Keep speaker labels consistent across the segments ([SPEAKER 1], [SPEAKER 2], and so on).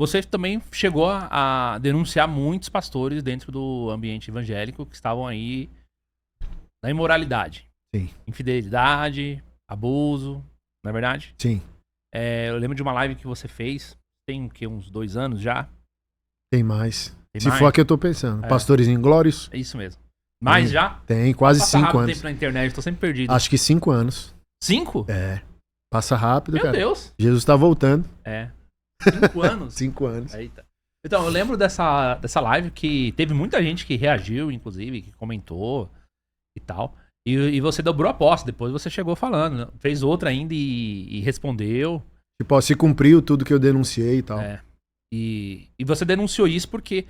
[SPEAKER 1] Você também chegou a denunciar muitos pastores dentro do ambiente evangélico que estavam aí na imoralidade.
[SPEAKER 2] Sim.
[SPEAKER 1] Infidelidade, abuso, não é verdade?
[SPEAKER 2] Sim.
[SPEAKER 1] Eu lembro de uma live que você fez, tem o quê, uns 2 anos já?
[SPEAKER 2] Tem mais.
[SPEAKER 1] Tem
[SPEAKER 2] Se
[SPEAKER 1] mais?
[SPEAKER 2] for a que eu tô pensando. Pastores Inglórios?
[SPEAKER 1] É isso mesmo. Mais já?
[SPEAKER 2] Tem, quase
[SPEAKER 1] Passa
[SPEAKER 2] 5
[SPEAKER 1] rápido o
[SPEAKER 2] anos.
[SPEAKER 1] tempo na internet, tô sempre perdido.
[SPEAKER 2] Acho que 5 anos.
[SPEAKER 1] 5?
[SPEAKER 2] É. Passa rápido,
[SPEAKER 1] Meu
[SPEAKER 2] cara.
[SPEAKER 1] Deus.
[SPEAKER 2] Jesus tá voltando.
[SPEAKER 1] 5 anos?
[SPEAKER 2] 5 anos.
[SPEAKER 1] Eita. Então, eu lembro dessa live que teve muita gente que reagiu, inclusive, que comentou e tal. E você dobrou a aposta, depois você chegou falando, né? Fez outra ainda e respondeu.
[SPEAKER 2] Tipo, ó, se cumpriu tudo que eu denunciei e tal.
[SPEAKER 1] E você denunciou isso porque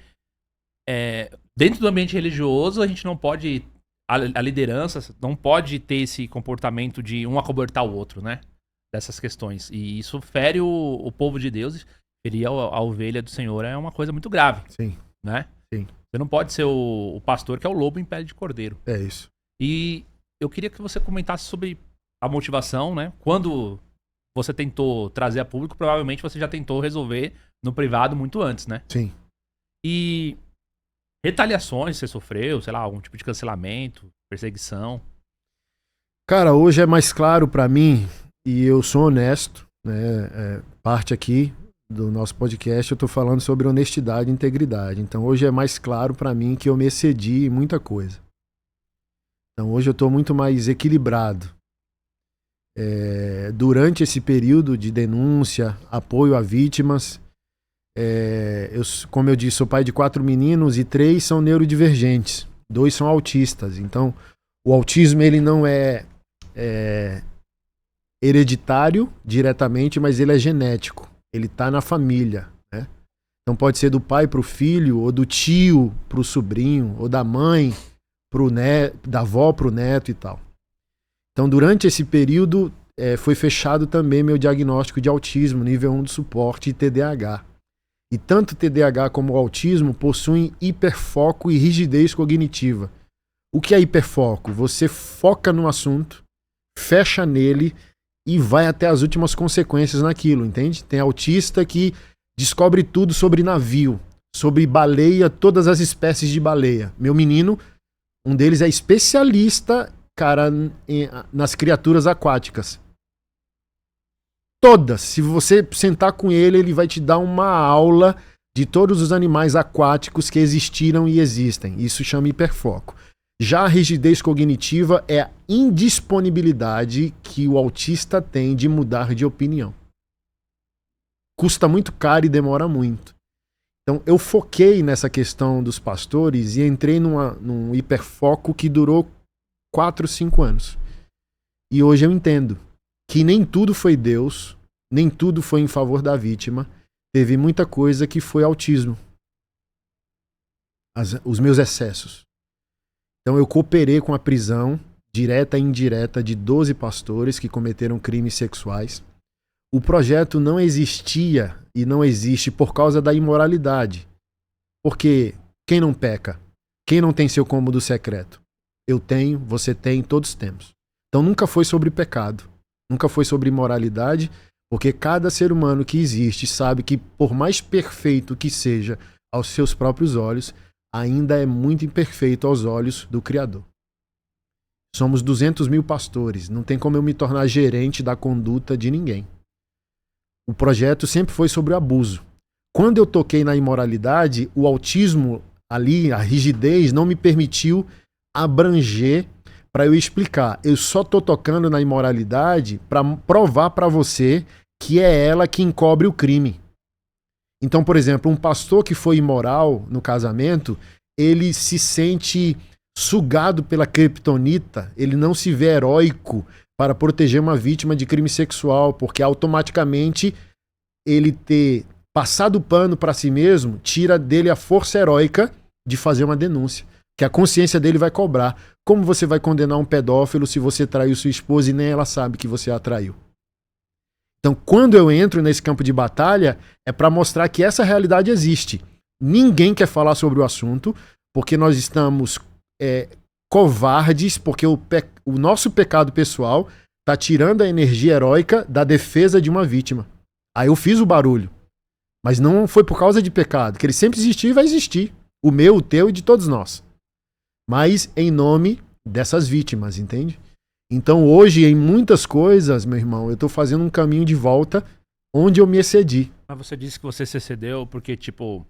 [SPEAKER 1] dentro do ambiente religioso a gente não pode, a liderança não pode ter esse comportamento de um acobertar o outro, né? Dessas questões. E isso fere o povo de Deus, ferir a ovelha do Senhor é uma coisa muito grave.
[SPEAKER 2] Sim.
[SPEAKER 1] Né?
[SPEAKER 2] Sim.
[SPEAKER 1] Você não pode ser o pastor que é o lobo em pele de cordeiro.
[SPEAKER 2] É isso.
[SPEAKER 1] E eu queria que você comentasse sobre a motivação, né? Quando você tentou trazer a público, provavelmente você já tentou resolver no privado muito antes, né?
[SPEAKER 2] Sim.
[SPEAKER 1] E retaliações você sofreu, sei lá, algum tipo de cancelamento, perseguição?
[SPEAKER 2] Cara, hoje é mais claro pra mim, e eu sou honesto, né? Parte aqui do nosso podcast eu tô falando sobre honestidade e integridade. Então hoje é mais claro pra mim que eu me excedi em muita coisa. Então hoje eu tô muito mais equilibrado. Durante esse período de denúncia, apoio a vítimas, como eu disse, sou pai de 4 meninos e 3 são neurodivergentes, 2 são autistas. Então o autismo ele não é hereditário diretamente, mas ele é genético. Ele está na família, né? Então pode ser do pai para o filho, ou do tio para o sobrinho, ou da mãe pro neto, da avó para o neto e tal. Então durante esse período foi fechado também meu diagnóstico de autismo, nível 1 de suporte e TDAH. E tanto TDAH como o autismo possuem hiperfoco e rigidez cognitiva. O que é hiperfoco? Você foca no assunto, fecha nele e vai até as últimas consequências naquilo, entende? Tem autista que descobre tudo sobre navio, sobre baleia, todas as espécies de baleia. Meu menino, um deles é especialista, cara, nas criaturas aquáticas. Todas. Se você sentar com ele, ele vai te dar uma aula de todos os animais aquáticos que existiram e existem. Isso chama hiperfoco. Já a rigidez cognitiva é a indisponibilidade que o autista tem de mudar de opinião. Custa muito caro e demora muito. Então eu foquei nessa questão dos pastores e entrei num hiperfoco que durou 4, 5 anos. E hoje eu entendo que nem tudo foi Deus, nem tudo foi em favor da vítima. Teve muita coisa que foi autismo. Os meus excessos. Então eu cooperei com a prisão, direta e indireta, de 12 pastores que cometeram crimes sexuais. O projeto não existia e não existe por causa da imoralidade. Porque quem não peca? Quem não tem seu cômodo secreto? Eu tenho, você tem, todos temos. Então nunca foi sobre pecado, nunca foi sobre imoralidade, porque cada ser humano que existe sabe que por mais perfeito que seja aos seus próprios olhos, ainda é muito imperfeito aos olhos do Criador. Somos 200 mil pastores, não tem como eu me tornar gerente da conduta de ninguém. O projeto sempre foi sobre o abuso. Quando eu toquei na imoralidade, o autismo ali, a rigidez, não me permitiu abranger para eu explicar. Eu só tô tocando na imoralidade para provar para você que é ela que encobre o crime. Então, por exemplo, um pastor que foi imoral no casamento, ele se sente sugado pela criptonita, ele não se vê heróico para proteger uma vítima de crime sexual, porque automaticamente ele ter passado o pano para si mesmo tira dele a força heróica de fazer uma denúncia, que a consciência dele vai cobrar. Como você vai condenar um pedófilo se você traiu sua esposa e nem ela sabe que você a traiu? Então, quando eu entro nesse campo de batalha, é para mostrar que essa realidade existe. Ninguém quer falar sobre o assunto, porque nós estamos covardes, porque o nosso pecado pessoal está tirando a energia heróica da defesa de uma vítima. Aí eu fiz o barulho. Mas não foi por causa de pecado, que ele sempre existiu e vai existir. O meu, o teu e de todos nós. Mas em nome dessas vítimas, entende? Então hoje, em muitas coisas, meu irmão, eu tô fazendo um caminho de volta onde eu me excedi.
[SPEAKER 1] Mas você disse que você se excedeu porque, tipo,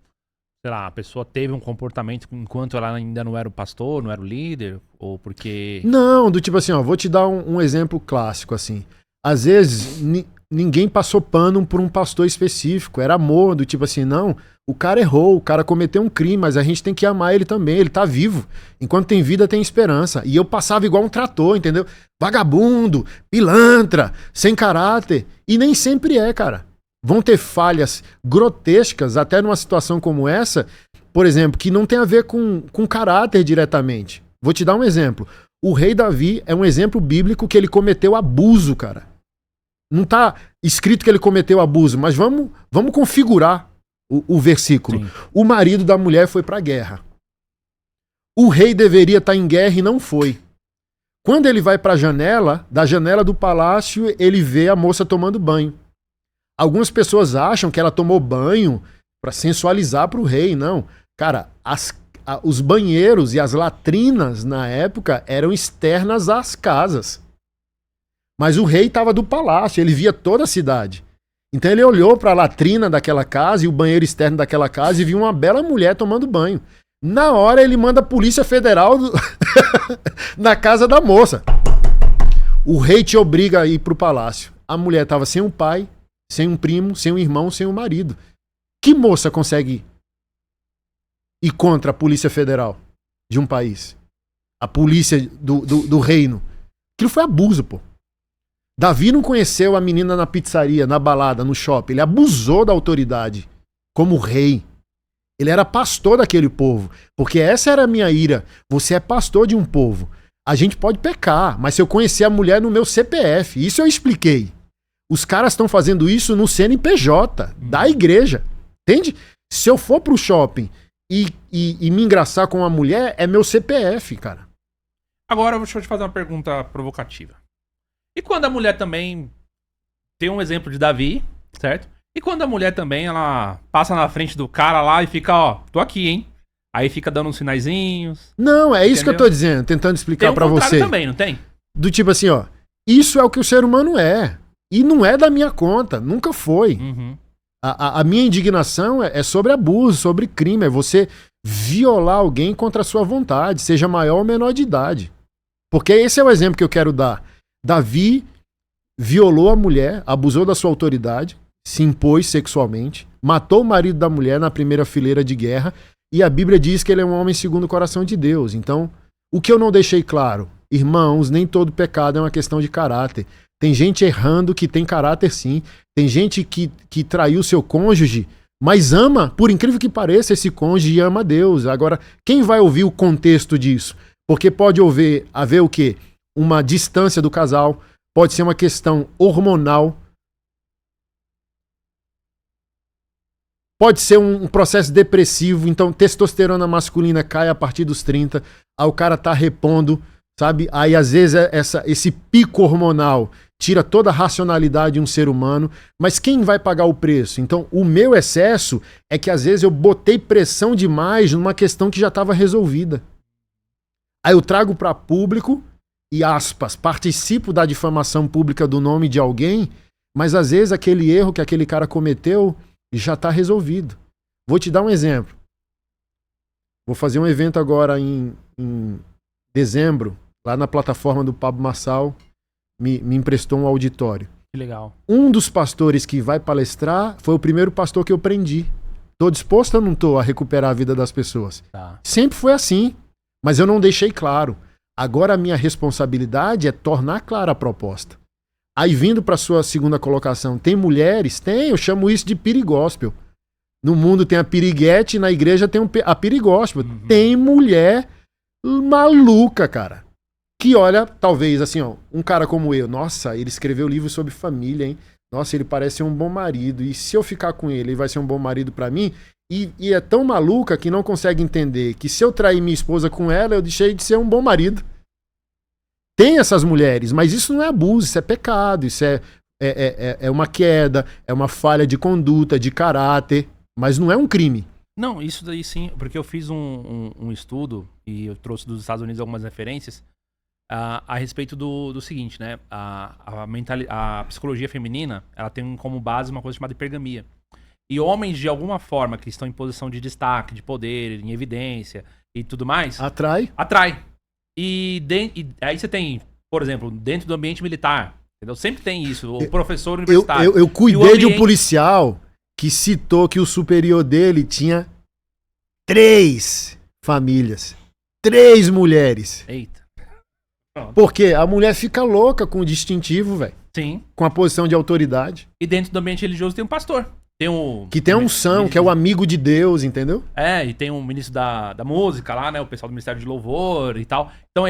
[SPEAKER 1] sei lá, a pessoa teve um comportamento enquanto ela ainda não era o pastor, não era o líder, ou porque...
[SPEAKER 2] Não, do tipo assim, ó, vou te dar um exemplo clássico, assim. Às vezes, ninguém passou pano por um pastor específico, era amor, do tipo assim, não, o cara errou, o cara cometeu um crime, mas a gente tem que amar ele também, ele tá vivo. Enquanto tem vida, tem esperança. E eu passava igual um trator, entendeu? Vagabundo, pilantra, sem caráter. E nem sempre é, cara. Vão ter falhas grotescas, até numa situação como essa, por exemplo, que não tem a ver com caráter diretamente. Vou te dar um exemplo. O rei Davi é um exemplo bíblico que ele cometeu abuso, cara. Não tá escrito que ele cometeu abuso, mas vamos configurar o versículo.
[SPEAKER 1] Sim.
[SPEAKER 2] O marido da mulher foi pra guerra. O rei deveria estar em guerra e não foi. Quando ele vai pra janela, da janela do palácio, ele vê a moça tomando banho. Algumas pessoas acham que ela tomou banho pra sensualizar pro rei. Não. Cara, os banheiros e as latrinas na época eram externas às casas. Mas o rei estava do palácio, ele via toda a cidade. Então ele olhou para a latrina daquela casa e o banheiro externo daquela casa e viu uma bela mulher tomando banho. Na hora ele manda a Polícia Federal na casa da moça. O rei te obriga a ir pro palácio. A mulher estava sem um pai, sem um primo, sem um irmão, sem um marido. Que moça consegue ir contra a Polícia Federal de um país? A polícia do reino. Aquilo foi abuso, pô. Davi não conheceu a menina na pizzaria, na balada, no shopping. Ele abusou da autoridade como rei. Ele era pastor daquele povo. Porque essa era a minha ira. Você é pastor de um povo. A gente pode pecar, mas se eu conhecer a mulher no meu CPF, isso eu expliquei. Os caras estão fazendo isso no CNPJ da igreja. Entende? Se eu for pro shopping e me engraçar com uma mulher, é meu CPF, cara.
[SPEAKER 1] Agora deixa eu te fazer uma pergunta provocativa. E quando a mulher também tem um exemplo de Davi, certo? E quando a mulher também, ela passa na frente do cara lá e fica, ó, tô aqui, hein? Aí fica dando uns sinaizinhos.
[SPEAKER 2] Não, é isso
[SPEAKER 1] entendeu?
[SPEAKER 2] que eu tô dizendo, tentando explicar pra você.
[SPEAKER 1] Também, não tem?
[SPEAKER 2] Do tipo assim, ó, isso é o que o ser humano é. E não é da minha conta, nunca foi.
[SPEAKER 1] Uhum.
[SPEAKER 2] A minha indignação é sobre abuso, sobre crime, é você violar alguém contra a sua vontade, seja maior ou menor de idade. Porque esse é o exemplo que eu quero dar. Davi violou a mulher, abusou da sua autoridade, se impôs sexualmente, matou o marido da mulher na primeira fileira de guerra, e a Bíblia diz que ele é um homem segundo o coração de Deus. Então, o que eu não deixei claro, irmãos, nem todo pecado é uma questão de caráter. Tem gente errando que tem caráter sim, tem gente que traiu seu cônjuge, mas ama, por incrível que pareça, esse cônjuge e ama a Deus. Agora, quem vai ouvir o contexto disso? Porque pode haver o quê? Uma distância do casal, pode ser uma questão hormonal, pode ser um processo depressivo, então testosterona masculina cai a partir dos 30, aí o cara tá repondo, sabe? Aí às vezes esse pico hormonal tira toda a racionalidade de um ser humano, mas quem vai pagar o preço? Então o meu excesso é que às vezes eu botei pressão demais numa questão que já estava resolvida. Aí eu trago para público e aspas, participo da difamação pública do nome de alguém, mas às vezes aquele erro que aquele cara cometeu já está resolvido. Vou te dar um exemplo. Vou fazer um evento agora em dezembro, lá na plataforma do Pablo Marçal, me emprestou um auditório.
[SPEAKER 1] Que legal.
[SPEAKER 2] Um dos pastores que vai palestrar foi o primeiro pastor que eu prendi. Tô disposto ou não tô a recuperar a vida das pessoas?
[SPEAKER 1] Tá.
[SPEAKER 2] Sempre foi assim, mas eu não deixei claro. Agora a minha responsabilidade é tornar clara a proposta. Aí vindo para sua segunda colocação, tem mulheres? Tem, eu chamo isso de pirigóspel. No mundo tem a piriguete, na igreja tem a pirigóspel.
[SPEAKER 1] Uhum.
[SPEAKER 2] Tem mulher maluca, cara. Que olha, talvez assim, ó, um cara como eu, nossa, ele escreveu livro sobre família, hein? Nossa, ele parece ser um bom marido. E se eu ficar com ele vai ser um bom marido para mim? E é tão maluca que não consegue entender que se eu trair minha esposa com ela, eu deixei de ser um bom marido. Tem essas mulheres, mas isso não é abuso, isso é pecado, isso é é uma queda, é uma falha de conduta, de caráter, mas não é um crime.
[SPEAKER 1] Não, isso daí sim, porque eu fiz um estudo e eu trouxe dos Estados Unidos algumas referências a respeito do seguinte, né? A psicologia feminina, ela tem como base uma coisa chamada hipergamia. E homens, de alguma forma, que estão em posição de destaque, de poder, em evidência e tudo mais,
[SPEAKER 2] Atrai.
[SPEAKER 1] E aí você tem, por exemplo, dentro do ambiente militar, entendeu? Sempre tem isso, o professor universitário.
[SPEAKER 2] Eu cuidei de um policial que citou que o superior dele tinha 3 famílias, 3 mulheres.
[SPEAKER 1] Eita. Pronto.
[SPEAKER 2] Porque a mulher fica louca com o distintivo, velho.
[SPEAKER 1] Sim.
[SPEAKER 2] Com a posição de autoridade.
[SPEAKER 1] E dentro do ambiente religioso tem um pastor.
[SPEAKER 2] Que tem a unção, que é o amigo de Deus, entendeu?
[SPEAKER 1] E tem um ministro da música lá, né? O pessoal do Ministério de Louvor e tal. Então,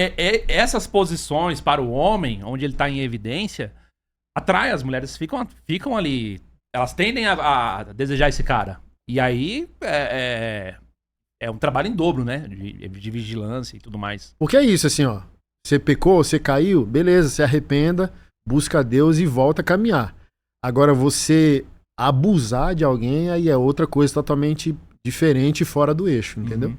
[SPEAKER 1] essas posições para o homem, onde ele tá em evidência, atrai as mulheres, ficam ali. Elas tendem a desejar esse cara. E aí é um trabalho em dobro, né? De vigilância e tudo mais.
[SPEAKER 2] Porque é isso, assim, ó. Você pecou, você caiu, beleza, se arrependa, busca a Deus e volta a caminhar. Agora, você abusar de alguém, aí é outra coisa totalmente diferente e fora do eixo, entendeu?